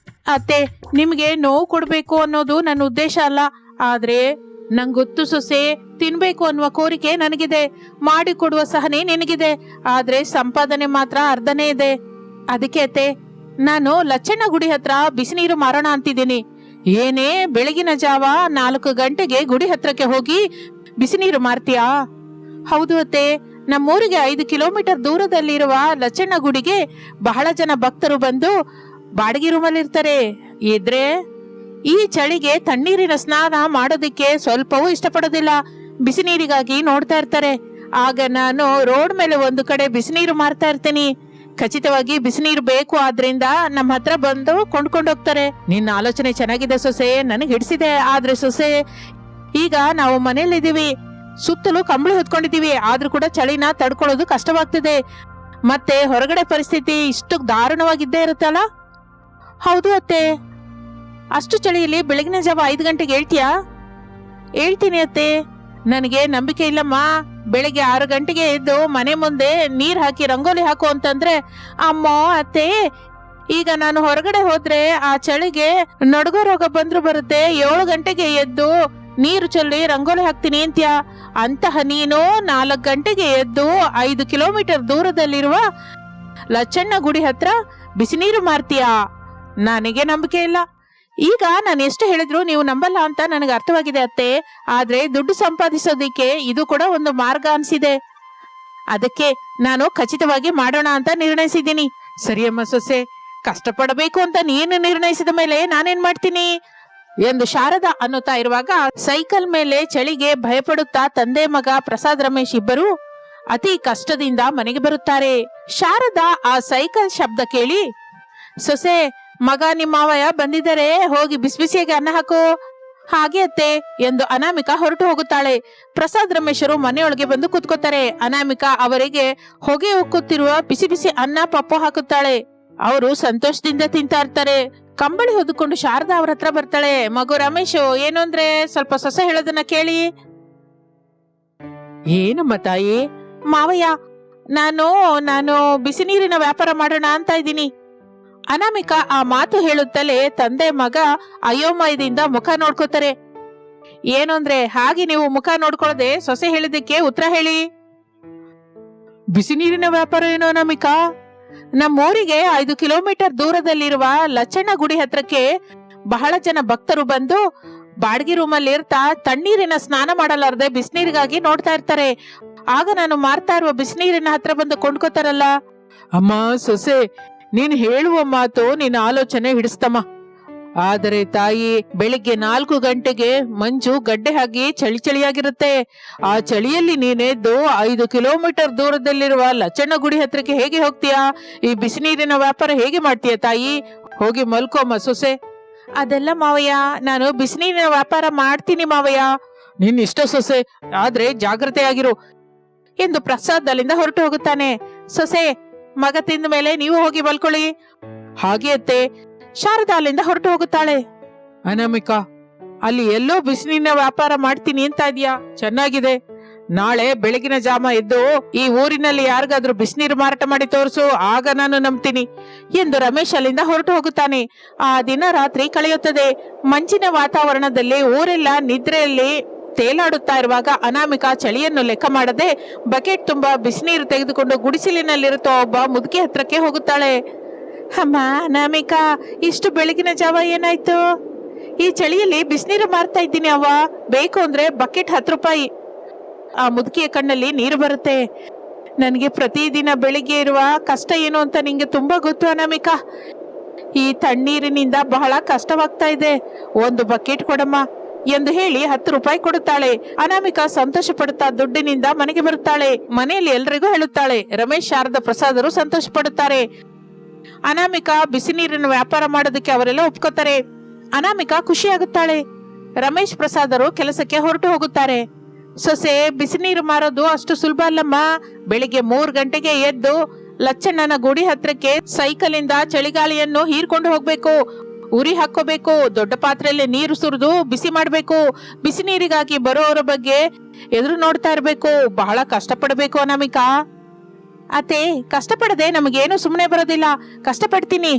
ಅತ್ತೆ, ನಿಮ್ಗೆ ನೋವು ಕೊಡ್ಬೇಕು ಅನ್ನೋದು ನನ್ನ ಉದ್ದೇಶ ಅಲ್ಲ. ಆದ್ರೆ ನಂಗೊತ್ತು ಸೊಸೆ, ತಿನ್ಬೇಕು ಅನ್ನುವ ಕೋರಿಕೆ ನನಗಿದೆ, ಮಾಡಿಕೊಡುವ ಸಹನೆ ನಿನಗಿದೆ. ಆದ್ರೆ ಸಂಪಾದನೆ ಮಾತ್ರ ಅರ್ಧನೇ ಇದೆ. ಅದಕ್ಕೆ ಅತ್ತೆ, ನಾನು ಲಚ್ಚಣ್ಣ ಗುಡಿ ಹತ್ರ ಬಿಸಿನೀರು ಮಾರೋಣ ಅಂತಿದ್ದೀನಿ. ಏನೇ ಬೆಳಗಿನ ಜಾವ 4 ಗಂಟೆಗೆ ಗುಡಿ ಹತ್ರಕ್ಕೆ ಹೋಗಿ ಬಿಸಿನೀರು ಮಾರ್ತೀಯಾ? ಹೌದು ಅತ್ತೆ, ನಮ್ಮೂರಿಗೆ 5 ಕಿಲೋಮೀಟರ್ ದೂರದಲ್ಲಿರುವ ಲಚ್ಚಣ್ಣ ಗುಡಿಗೆ ಬಹಳ ಜನ ಭಕ್ತರು ಬಂದು ಬಾಡಿಗೆ ರೂಮಲ್ಲಿ ಇರ್ತಾರೆ. ಇದ್ರೆ ಈ ಚಳಿಗೆ ತಣ್ಣೀರಿನ ಸ್ನಾನ ಮಾಡೋದಿಕ್ಕೆ ಸ್ವಲ್ಪವೂ ಇಷ್ಟಪಡೋದಿಲ್ಲ, ಬಿಸಿ ನೀರಿಗಾಗಿ ನೋಡ್ತಾ ಇರ್ತಾರೆ. ಆಗ ನಾನು ರೋಡ್ ಮೇಲೆ ಒಂದು ಕಡೆ ಬಿಸಿನೀರು ಮಾರ್ತಾ ಇರ್ತೀನಿ. ಖಚಿತವಾಗಿ ಬಿಸಿನೀರು ಬೇಕು, ಆದ್ರಿಂದ ನಮ್ಮ ಹತ್ರ ಬಂದು ಕೊಂಡ್ಕೊಂಡೋಗ್ತಾರೆ. ನಿನ್ನ ಆಲೋಚನೆ ಚೆನ್ನಾಗಿದೆ ಸೊಸೆ, ನನಗೆ ಹಿಡಿಸಿದೆ. ಆದ್ರೆ ಸೊಸೆ, ಈಗ ನಾವು ಮನೇಲಿದ್ದೀವಿ, ಸುತ್ತಲೂ ಕಂಬಳಿ ಹೊತ್ಕೊಂಡಿದೀವಿ, ಆದ್ರೂ ಕೂಡ ಚಳಿನ ತಡ್ಕೊಳ್ಳೋದು ಕಷ್ಟವಾಗ್ತಿದೆ. ಮತ್ತೆ ಹೊರಗಡೆ ಪರಿಸ್ಥಿತಿ ಇಷ್ಟು ದಾರುಣವಾಗಿದ್ದೇ ಇರುತ್ತಲ್ಲ. ಹೌದು ಅತ್ತೆ, ಅಷ್ಟು ಚಳಿಯಲ್ಲಿ ಬೆಳಗಿನ ಜಾವ 5 ಗಂಟೆಗೆ ಹೇಳ್ತೀಯಾ? ಹೇಳ್ತೀನಿ ಅತ್ತೆ, ನನಗೆ ನಂಬಿಕೆ ಇಲ್ಲಮ್ಮ. ಬೆಳಿಗ್ಗೆ 6 ಗಂಟೆಗೆ ಎದ್ದು ಮನೆ ಮುಂದೆ ನೀರ್ ಹಾಕಿ ರಂಗೋಲಿ ಹಾಕು ಅಂತಂದ್ರೆ, ಅಮ್ಮ ಅತ್ತೆ, ಈಗ ನಾನು ಹೊರಗಡೆ ಹೋದ್ರೆ ಆ ಚಳಿಗೆ ನಡುಗೋ ರೋಗ ಬಂದ್ರು ಬರುತ್ತೆ. 7 ಗಂಟೆಗೆ ಎದ್ದು ನೀರು ಚೆಲ್ಲಿ ರಂಗೋಲಿ ಹಾಕ್ತೀನಿ ಅಂತ್ಯಾ. ಅಂತಹ ನೀನು 4 ಗಂಟೆಗೆ ಎದ್ದು 5 ಕಿಲೋಮೀಟರ್ ದೂರದಲ್ಲಿರುವ ಲಚ್ಚಣ್ಣ ಗುಡಿ ಹತ್ರ ಬಿಸಿನೀರು ಮಾರ್ತೀಯಾ? ನನಗೆ ನಂಬಿಕೆ ಇಲ್ಲ. ಈಗ ನಾನು ಎಷ್ಟು ಹೇಳಿದ್ರು ನೀವು ನಂಬಲ್ಲ ಅಂತ ನನಗೆ ಅರ್ಥವಾಗಿದೆ ಅತ್ತೆ. ಆದ್ರೆ ದುಡ್ಡು ಸಂಪಾದಿಸೋದಿಕ್ಕೆ ಇದು ಕೂಡ ಒಂದು ಮಾರ್ಗ ಅನ್ಸಿದೆ. ಅದಕ್ಕೆ ನಾನು ಖಚಿತವಾಗಿ ಮಾಡೋಣ ಅಂತ ನಿರ್ಣಯಿಸಿದ್ದೀನಿ. ಸರಿಯಮ್ಮ ಸೊಸೆ, ಕಷ್ಟಪಡಬೇಕು ಅಂತ ನೀನು ನಿರ್ಣಯಿಸಿದ ಮೇಲೆ ನಾನೇನ್ ಮಾಡ್ತೀನಿ ಎಂದು ಶಾರದಾ ಅನ್ನುತ್ತಾ ಇರುವಾಗ ಸೈಕಲ್ ಮೇಲೆ ಚಳಿಗೆ ಭಯಪಡುತ್ತಾ ತಂದೆ ಮಗ ಪ್ರಸಾದ್ ರಮೇಶ್ ಇಬ್ಬರು ಅತಿ ಕಷ್ಟದಿಂದ ಮನೆಗೆ ಬರುತ್ತಾರೆ. ಶಾರದಾ ಆ ಸೈಕಲ್ ಶಬ್ದ ಕೇಳಿ, ಸೊಸೆ, ಮಗ ನಿಮ್ಮ ಮಾವಯ್ಯ ಬಂದಿದ್ದಾರೆ, ಹೋಗಿ ಬಿಸಿ ಬಿಸಿಯಾಗಿ ಅನ್ನ ಹಾಕು. ಹಾಗೆ ಅತ್ತೆ ಎಂದು ಅನಾಮಿಕಾ ಹೊರಟು ಹೋಗುತ್ತಾಳೆ. ಪ್ರಸಾದ್ ರಮೇಶರು ಮನೆಯೊಳಗೆ ಬಂದು ಕೂತ್ಕೋತಾರೆ. ಅನಾಮಿಕಾ ಅವರಿಗೆ ಹೊಗೆ ಉಕ್ಕುತ್ತಿರುವ ಬಿಸಿ ಬಿಸಿ ಅನ್ನ ಪಪ್ಪು ಹಾಕುತ್ತಾಳೆ. ಅವರು ಸಂತೋಷದಿಂದ ತಿಂತಾ ಇರ್ತಾರೆ. ಕಂಬಳಿ ಹೊದ್ಕೊಂಡು ಶಾರದಾ ಅವ್ರ ಹತ್ರ ಬರ್ತಾಳೆ. ಮಗು ರಮೇಶು, ಏನು ಅಂದ್ರೆ ಸ್ವಲ್ಪ ಸೊಸೆ ಹೇಳೋದನ್ನ ಕೇಳಿ. ಏನಮ್ಮ ತಾಯಿ? ಮಾವಯ್ಯ, ನಾನು ಬಿಸಿ ನೀರಿನ ವ್ಯಾಪಾರ ಮಾಡೋಣ ಅಂತ ಇದ್ದೀನಿ. ಅನಾಮಿಕಾ ಆ ಮಾತು ಹೇಳುತ್ತಲೇ ತಂದೆ ಮಗ ಅಯೋಮಯದಿಂದ ಮುಖ ನೋಡ್ಕೋತಾರೆ. ಏನು ಅಂದ್ರೆ, ಹಾಗೆ ನೀವು ಮುಖ ನೋಡ್ಕೊಳ್ಳದೆ ಸೊಸೆ ಹೇಳಿದ್ದಕ್ಕೆ ಉತ್ತರ ಹೇಳಿ. ಬಿಸಿ ನೀರಿನ ವ್ಯಾಪಾರ ಏನೋ ಅನಾಮಿಕಾ? ನಮ್ಮೂರಿಗೆ 5 ಕಿಲೋಮೀಟರ್ ದೂರದಲ್ಲಿರುವ ಲಚ್ಚಣ್ಣ ಗುಡಿ ಹತ್ರಕ್ಕೆ ಬಹಳ ಜನ ಭಕ್ತರು ಬಂದು ಬಾಡಿಗೆ ರೂಮಲ್ಲಿ ಇರ್ತಾ ತಣ್ಣೀರಿನ ಸ್ನಾನ ಮಾಡಲಾರದೆ ಬಿಸಿನೀರಿಗಾಗಿ ನೋಡ್ತಾ ಇರ್ತಾರೆ. ಆಗ ನಾನು ಮಾರ್ತಾ ಇರುವ ಬಿಸಿನೀರಿನ ಹತ್ರ ಬಂದು ಕೊಂಡ್ಕೋತಾರಲ್ಲ. ಅಮ್ಮ ಸೊಸೆ, ನೀನ್ ಹೇಳುವ ಮಾತು ನಿನ್ನ ಆಲೋಚನೆ ಹಿಡಿಸ್ತಮ್ಮ. ಆದರೆ ತಾಯಿ, ಬೆಳಿಗ್ಗೆ 4 ಗಂಟೆಗೆ ಮಂಜು ಗಡ್ಡೆ ಆಗಿ ಚಳಿ ಚಳಿಯಾಗಿರುತ್ತೆ. ಆ ಚಳಿಯಲ್ಲಿ ನೀನೆದ್ದು 5 ಕಿಲೋಮೀಟರ್ ದೂರದಲ್ಲಿರುವ ಲಚ್ಚಣ್ಣ ಗುಡಿ ಹತ್ರಕ್ಕೆ ಹೇಗೆ ಹೋಗ್ತೀಯಾ? ಈ ಬಿಸಿನೀರಿನ ವ್ಯಾಪಾರ ಹೇಗೆ ಮಾಡ್ತೀಯ ತಾಯಿ? ಹೋಗಿ ಮಲ್ಕೋಮ್ಮ ಸೊಸೆ. ಅದೆಲ್ಲ ಮಾವಯ್ಯ, ನಾನು ಬಿಸಿನೀರಿನ ವ್ಯಾಪಾರ ಮಾಡ್ತೀನಿ ಮಾವಯ್ಯ. ನಿನ್ ಇಷ್ಟ ಸೊಸೆ, ಆದ್ರೆ ಜಾಗ್ರತೆ ಆಗಿರು ಎಂದು ಪ್ರಸಾದ್ ಅಲ್ಲಿಂದ ಹೊರಟು ಹೋಗುತ್ತಾನೆ. ಸೊಸೆ, ಮಗ ತಿಂದ ಮೇಲೆ ನೀವು ಹೋಗಿ ಮಲ್ಕೊಳ್ಳಿ. ಹಾಗೆ ಅತ್ತೆ. ಶಾರದಾ ಅಲ್ಲಿಂದ ಹೊರಟು ಹೋಗುತ್ತಾಳೆ. ಅನಾಮಿಕಾ, ಅಲ್ಲಿ ಎಲ್ಲೋ ಬಿಸಿನೀರಿನ ವ್ಯಾಪಾರ ಮಾಡ್ತೀನಿ ಅಂತ ಇದೆಯಾ? ಚೆನ್ನಾಗಿದೆ. ನಾಳೆ ಬೆಳಗಿನ ಜಾಮ ಎದ್ದು ಈ ಊರಿನಲ್ಲಿ ಯಾರಿಗಾದ್ರೂ ಬಿಸಿನೀರು ಮಾರಾಟ ಮಾಡಿ ತೋರಿಸು, ಆಗ ನಾನು ನಂಬ್ತೀನಿ ಎಂದು ರಮೇಶ್ ಅಲ್ಲಿಂದ ಹೊರಟು ಹೋಗುತ್ತಾನೆ. ಆ ದಿನ ರಾತ್ರಿ ಕಳೆಯುತ್ತದೆ. ಮಂಜಿನ ವಾತಾವರಣದಲ್ಲಿ ಊರೆಲ್ಲ ನಿದ್ರೆಯಲ್ಲಿ ತೇಲಾಡುತ್ತಾ ಇರುವಾಗ ಅನಾಮಿಕಾ ಚಳಿಯನ್ನು ಲೆಕ್ಕ ಮಾಡದೆ ಬಕೆಟ್ ತುಂಬಾ ಬಿಸಿನೀರು ತೆಗೆದುಕೊಂಡು ಗುಡಿಸಲಿನಲ್ಲಿರುತ್ತೋ ಒಬ್ಬ ಮುದುಕಿ ಹತ್ರಕ್ಕೆ ಹೋಗುತ್ತಾಳೆ. ಅಮ್ಮ ಅನಾಮಿಕಾ, ಇಷ್ಟು ಬೆಳಗಿನ ಜಾವ ಏನಾಯ್ತು? ಈ ಚಳಿಯಲ್ಲಿ ಬಿಸಿನೀರು ಮಾರ್ತಾ ಇದ್ದೀನಿ ಅವ್ವ, ಬೇಕು ಅಂದ್ರೆ ಬಕೆಟ್ 10 ರೂಪಾಯಿ. ಆ ಮುದುಕಿಯ ಕಣ್ಣಲ್ಲಿ ನೀರು ಬರುತ್ತೆ. ನನಗೆ ಪ್ರತಿದಿನ ಬೆಳಿಗ್ಗೆ ಇರುವ ಕಷ್ಟ ಏನು ಅಂತ ನಿಂಗೆ ತುಂಬಾ ಗೊತ್ತು ಅನಾಮಿಕಾ. ಈ ತಣ್ಣೀರಿನಿಂದ ಬಹಳ ಕಷ್ಟವಾಗ್ತಾ ಇದೆ, ಒಂದು ಬಕೆಟ್ ಕೊಡಮ್ಮ ಎಂದು ಹೇಳಿ 10 ರೂಪಾಯಿ ಕೊಡುತ್ತಾಳೆ. ಅನಾಮಿಕಾ ಸಂತೋಷ ಪಡುತ್ತಾ ದುಡ್ಡಿನಿಂದ ಮನೆಗೆ ಬರುತ್ತಾಳೆ. ಮನೆಯಲ್ಲಿ ಎಲ್ರಿಗೂ ಹೇಳುತ್ತಾಳೆ. ರಮೇಶ್, ಶಾರದಾ ಪ್ರಸಾದರು ಸಂತೋಷ ಪಡುತ್ತಾರೆ. ಅನಾಮಿಕಾ ಬಿಸಿ ನೀರಿನ ವ್ಯಾಪಾರ ಮಾಡೋದಕ್ಕೆ ಅವರೆಲ್ಲ ಒಪ್ಕೋತಾರೆ. ಅನಾಮಿಕಾ ಖುಷಿಯಾಗುತ್ತಾಳೆ. ರಮೇಶ್ ಪ್ರಸಾದರು ಕೆಲಸಕ್ಕೆ ಹೊರಟು ಹೋಗುತ್ತಾರೆ. ಸೊಸೆ, ಬಿಸಿ ನೀರು ಮಾರೋದು ಅಷ್ಟು ಸುಲಭ ಅಲ್ಲಮ್ಮ. ಬೆಳಿಗ್ಗೆ 3 ಗಂಟೆಗೆ ಎದ್ದು ಲಚ್ಚಣ್ಣನ ಗುಡಿ ಹತ್ರಕ್ಕೆ ಸೈಕಲಿಂದ ಚಳಿಗಾಳಿಯನ್ನು ಹೀರ್ಕೊಂಡು ಹೋಗ್ಬೇಕು. ಉರಿ ಹಾಕೋಬೇಕು. ದೊಡ್ಡ ಪಾತ್ರೆಯಲ್ಲಿ ನೀರು ಸುರಿದು ಬಿಸಿ ಮಾಡ್ಬೇಕು. ಬಿಸಿ ನೀರಿಗಾಗಿ ಬರೋವರ ಬಗ್ಗೆ ಎದುರು ನೋಡ್ತಾ ಇರ್ಬೇಕು. ಬಹಳ ಕಷ್ಟಪಡಬೇಕು ಅನಾಮಿಕಾ. ಅತ್ತೆ, ಕಷ್ಟಪಡದೆ ನಮಗೇನು ಸುಮ್ಮನೆ ಬರೋದಿಲ್ಲ. ಕಷ್ಟಪಡ್ತೀನಿ.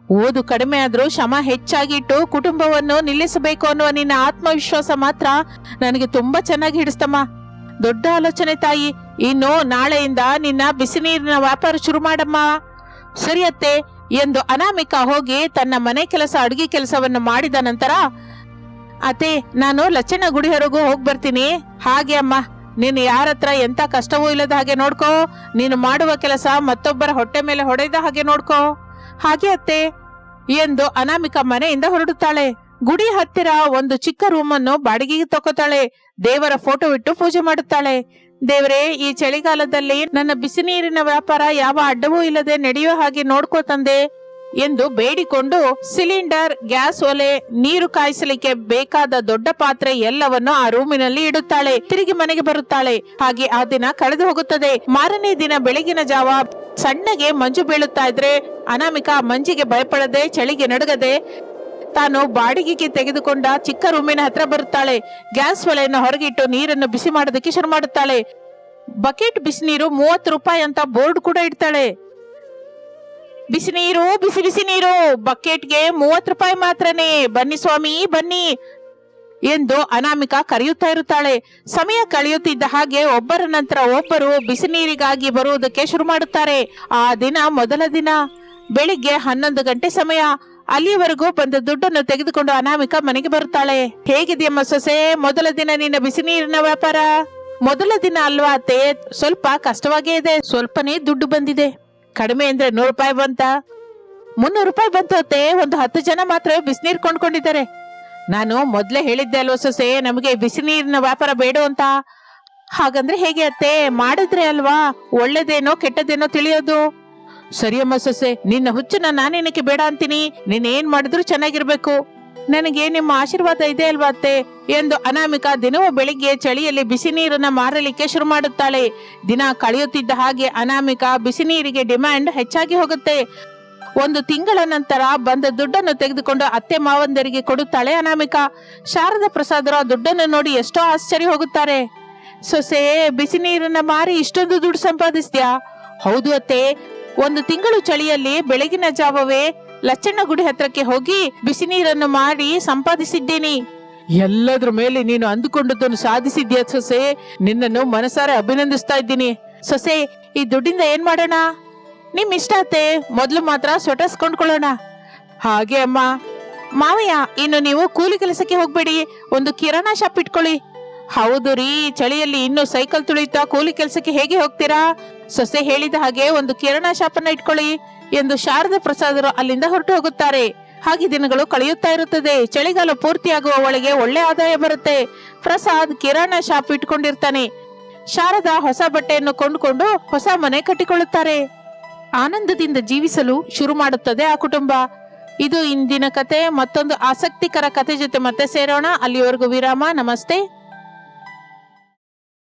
ಓದು ಕಡಿಮೆ ಆದ್ರೂ ಶ್ರಮ ಹೆಚ್ಚಾಗಿಟ್ಟು ಕುಟುಂಬವನ್ನು ನಿಲ್ಲಿಸಬೇಕು ಅನ್ನುವ ನಿನ್ನ ಆತ್ಮವಿಶ್ವಾಸ ಮಾತ್ರ ನನಗೆ ತುಂಬಾ ಚೆನ್ನಾಗಿ ಹಿಡಿಸ್ತಮ್ಮ. ದೊಡ್ಡ ಆಲೋಚನೆ ತಾಯಿ. ಇನ್ನು ನಾಳೆಯಿಂದ ನಿನ್ನ ಬಿಸಿ ನೀರಿನ ವ್ಯಾಪಾರ ಶುರು ಮಾಡಮ್ಮ. ಸರಿ ಅತ್ತೆ ಎಂದು ಅನಾಮಿಕಾ ಹೋಗಿ ತನ್ನ ಮನೆ ಕೆಲಸ, ಅಡುಗೆ ಕೆಲಸವನ್ನು ಮಾಡಿದ ನಂತರ, ಅತ್ತೆ, ನಾನು ಲಚ್ಚಣ್ಣ ಗುಡಿ ಹೊರಗೂ ಹೋಗಿ ಬರ್ತೀನಿ. ಹಾಗೆ ಅಮ್ಮ, ನೀನು ಯಾರ ಹತ್ರ ಎಂತ ಕಷ್ಟವೂ ಇಲ್ಲದ ಹಾಗೆ ನೋಡ್ಕೋ. ನೀನು ಮಾಡುವ ಕೆಲಸ ಮತ್ತೊಬ್ಬರ ಹೊಟ್ಟೆ ಮೇಲೆ ಹೊಡೆದ ಹಾಗೆ ನೋಡ್ಕೋ. ಹಾಗೆ ಅತ್ತೆ ಎಂದು ಅನಾಮಿಕಾ ಮನೆಯಿಂದ ಹೊರಡುತ್ತಾಳೆ. ಗುಡಿ ಹತ್ತಿರ ಒಂದು ಚಿಕ್ಕ ರೂಮನ್ನು ಬಾಡಿಗೆಗೆ ತಗೋತಾಳೆ. ದೇವರ ಫೋಟೋ ಇಟ್ಟು ಪೂಜೆ ಮಾಡುತ್ತಾಳೆ. ದೇವರೇ, ಈ ಚಳಿಗಾಲದಲ್ಲಿ ನನ್ನ ಬಿಸಿ ನೀರಿನ ವ್ಯಾಪಾರ ಯಾವ ಅಡ್ಡವೂ ಇಲ್ಲದೆ ನಡೆಯುವ ಹಾಗೆ ನೋಡ್ಕೋ ತಂದೆ ಎಂದು ಬೇಡಿಕೊಂಡು ಸಿಲಿಂಡರ್, ಗ್ಯಾಸ್ ಒಲೆ, ನೀರು ಕಾಯಿಸಲಿಕ್ಕೆ ಬೇಕಾದ ದೊಡ್ಡ ಪಾತ್ರೆ ಎಲ್ಲವನ್ನು ಆ ರೂಮಿನಲ್ಲಿ ಇಡುತ್ತಾಳೆ. ತಿರುಗಿ ಮನೆಗೆ ಬರುತ್ತಾಳೆ. ಹಾಗೆ ಆ ದಿನ ಕಳೆದು ಹೋಗುತ್ತದೆ. ಮಾರನೇ ದಿನ ಬೆಳಗಿನ ಜಾವ ಸಣ್ಣಗೆ ಮಂಜು ಬೀಳುತ್ತಾ ಇದ್ರೆ ಅನಾಮಿಕಾ ಮಂಜಿಗೆ ಭಯಪಡದೆ, ಚಳಿಗೆ ನಡುಗದೆ ತಾನು ಬಾಡಿಗೆಗೆ ತೆಗೆದುಕೊಂಡ ಚಿಕ್ಕ ರೂಮಿನ ಹತ್ರ ಬರುತ್ತಾಳೆ. ಗ್ಯಾಸ್ ಒಲೆಯನ್ನು ಹೊರಗಿಟ್ಟು ನೀರನ್ನು ಬಿಸಿ ಮಾಡೋದಕ್ಕೆ ಶುರು ಮಾಡುತ್ತಾಳೆ. ಬಕೆಟ್ ಬಿಸಿನೀರು 30 ರೂಪಾಯಿ ಅಂತ ಬೋರ್ಡ್ ಕೂಡ ಇಡ್ತಾಳೆ. ಬಿಸಿ ನೀರು, ಬಿಸಿ ಬಿಸಿ ನೀರು, ಬಕೆಟ್ಗೆ 30 ರೂಪಾಯಿ ಮಾತ್ರನೇ, ಬನ್ನಿ ಸ್ವಾಮಿ ಬನ್ನಿ ಎಂದು ಅನಾಮಿಕಾ ಕರೆಯುತ್ತಾ ಇರುತ್ತಾಳೆ. ಸಮಯ ಕಳೆಯುತ್ತಿದ್ದ ಹಾಗೆ ಒಬ್ಬರ ನಂತರ ಒಬ್ಬರು ಬಿಸಿ ನೀರಿಗಾಗಿ ಬರುವುದಕ್ಕೆ ಶುರು ಮಾಡುತ್ತಾರೆ. ಆ ದಿನ ಮೊದಲ ದಿನ ಬೆಳಿಗ್ಗೆ 11 ಗಂಟೆ ಸಮಯ. ಅಲ್ಲಿವರೆಗೂ ಬಂದ ದುಡ್ಡನ್ನು ತೆಗೆದುಕೊಂಡು ಅನಾಮಿಕಾ ಮನೆಗೆ ಬರುತ್ತಾಳೆ. ಹೇಗಿದೆಯಮ್ಮ ಸೊಸೆ, ಮೊದಲ ದಿನ ನಿನ್ನ ಬಿಸಿ ನೀರಿನ ವ್ಯಾಪಾರ? ಮೊದಲ ದಿನ ಅಲ್ವಾ ಅತ್ತೆ, ಸ್ವಲ್ಪ ಕಷ್ಟವಾಗೇ ಇದೆ. ಸ್ವಲ್ಪನೇ ದುಡ್ಡು ಬಂದಿದೆ. ಕಡಿಮೆ ಅಂದ್ರೆ 100 ರೂಪಾಯಿ ಬಂತ? 300 ರೂಪಾಯಿ ಬಂತು ಅತ್ತೆ. ಒಂದು 10 ಜನ ಮಾತ್ರ ಬಿಸಿನೀರು ಕೊಂಡ್ಕೊಂಡಿದ್ದಾರೆ. ನಾನು ಮೊದ್ಲೇ ಹೇಳಿದ್ದೆ ಅಲ್ವ ಸೊಸೆ, ನಮಗೆ ಬಿಸಿ ನೀರಿನ ವ್ಯಾಪಾರ ಬೇಡ ಅಂತ. ಹಾಗಂದ್ರೆ ಹೇಗೆ ಅತ್ತೆ? ಮಾಡಿದ್ರೆ ಅಲ್ವಾ ಒಳ್ಳೇದೇನೋ ಕೆಟ್ಟದೇನೋ ತಿಳಿಯೋದು. ಸರಿಯಮ್ಮ ಸೊಸೆ, ನಿನ್ನ ಹುಚ್ಚನ್ನ ನಾನೇನಕ್ಕೆ ಬೇಡ ಅಂತೀನಿ. ನೀನ್ ಏನ್ ಮಾಡಿದ್ರು ಚೆನ್ನಾಗಿರ್ಬೇಕು. ನನಗೆ ನಿಮ್ಮ ಆಶೀರ್ವಾದ ಇದೆ ಅಲ್ವಾ ಅತ್ತೆ ಎಂದು ಅನಾಮಿಕಾ ದಿನವೂ ಬೆಳಿಗ್ಗೆ ಚಳಿಯಲ್ಲಿ ಬಿಸಿ ನೀರನ್ನ ಮಾರಲಿಕ್ಕೆ ಶುರು ಮಾಡುತ್ತಾಳೆ. ದಿನ ಕಳೆಯುತ್ತಿದ್ದ ಹಾಗೆ ಅನಾಮಿಕಾ ಬಿಸಿ ನೀರಿಗೆ ಡಿಮ್ಯಾಂಡ್ ಹೆಚ್ಚಾಗಿ ಹೋಗುತ್ತೆ. 1 ತಿಂಗಳ ನಂತರ ಬಂದ ದುಡ್ಡನ್ನು ತೆಗೆದುಕೊಂಡು ಅತ್ತೆ ಮಾವಂದರಿಗೆ ಕೊಡುತ್ತಾಳೆ ಅನಾಮಿಕಾ. ಶಾರದಾ ಪ್ರಸಾದರು ಆ ದುಡ್ಡನ್ನು ನೋಡಿ ಎಷ್ಟೋ ಆಶ್ಚರ್ಯ ಹೋಗುತ್ತಾರೆ. ಸೊಸೆ, ಬಿಸಿ ನೀರನ್ನ ಮಾರಿ ಇಷ್ಟೊಂದು ದುಡ್ಡು ಸಂಪಾದಿಸ್ತೀಯಾ? ಹೌದು ಅತ್ತೆ, 1 ತಿಂಗಳು ಚಳಿಯಲ್ಲಿ ಬೆಳಗಿನ ಜಾವವೇ ಲಚ್ಚಣ್ಣ ಗುಡಿ ಹತ್ರಕ್ಕೆ ಹೋಗಿ ಬಿಸಿ ನೀರನ್ನು ಮಾಡಿ ಸಂಪಾದಿಸಿದ್ದೀನಿ. ಎಲ್ಲದ್ರ ಮೇಲೆ ನೀನು ಅಂದುಕೊಂಡದ್ದನ್ನು ಸಾಧಿಸಿದ್ಯಾ ಸೊಸೆ. ನಿನ್ನನ್ನು ಮನಸಾರೆ ಅಭಿನಂದಿಸ್ತಾ ಇದ್ದೀನಿ. ಸೊಸೆ, ಈ ದುಡ್ಡಿಂದ ಏನ್ ಮಾಡೋಣ? ನಿಮ್ ಇಷ್ಟ ಅತ್ತೆ, ಮೊದ್ಲು ಮಾತ್ರ ಸ್ವೆಟರ್ಸ್ ಕೊಂಡ್ಕೊಳ್ಳೋಣ. ಹಾಗೆ ಅಮ್ಮ. ಮಾವಯ್ಯ, ಇನ್ನು ನೀವು ಕೂಲಿ ಕೆಲಸಕ್ಕೆ ಹೋಗ್ಬೇಡಿ, ಒಂದು ಕಿರಾಣಾ ಶಾಪ್ ಇಟ್ಕೊಳ್ಳಿ. ಹೌದು ರೀ, ಚಳಿಯಲ್ಲಿ ಇನ್ನು ಸೈಕಲ್ ತುಳಿಯುತ್ತಾ ಕೂಲಿ ಕೆಲಸಕ್ಕೆ ಹೇಗೆ ಹೋಗ್ತೀರಾ? ಸೊಸೆ ಹೇಳಿದ ಹಾಗೆ ಒಂದು ಕಿರಾಣಾ ಶಾಪ್ ಅನ್ನ ಇಟ್ಕೊಳ್ಳಿ ಎಂದು ಶಾರದಾ ಪ್ರಸಾದರು ಅಲ್ಲಿಂದ ಹೊರಟು ಹೋಗುತ್ತಾರೆ. ಹಾಗೆ ದಿನಗಳು ಕಳೆಯುತ್ತಾ ಇರುತ್ತದೆ. ಚಳಿಗಾಲ ಪೂರ್ತಿಯಾಗುವ ಒಳಗೆ ಒಳ್ಳೆ ಆದಾಯ ಬರುತ್ತೆ. ಪ್ರಸಾದ್ ಕಿರಾಣಾ ಶಾಪ್ ಇಟ್ಕೊಂಡಿರ್ತಾನೆ. ಶಾರದಾ ಹೊಸ ಬಟ್ಟೆಯನ್ನು ಕೊಂಡುಕೊಂಡು ಹೊಸ ಮನೆ ಕಟ್ಟಿಕೊಳ್ಳುತ್ತಾರೆ. ಆನಂದದಿಂದ ಜೀವಿಸಲು ಶುರು ಮಾಡುತ್ತದೆ ಆ ಕುಟುಂಬ. ಇದು ಇಂದಿನ ಕತೆ. ಮತ್ತೊಂದು ಆಸಕ್ತಿಕರ ಕತೆ ಜೊತೆ ಮತ್ತೆ ಸೇರೋಣ. ಅಲ್ಲಿವರೆಗೂ ವಿರಾಮ. ನಮಸ್ತೆ.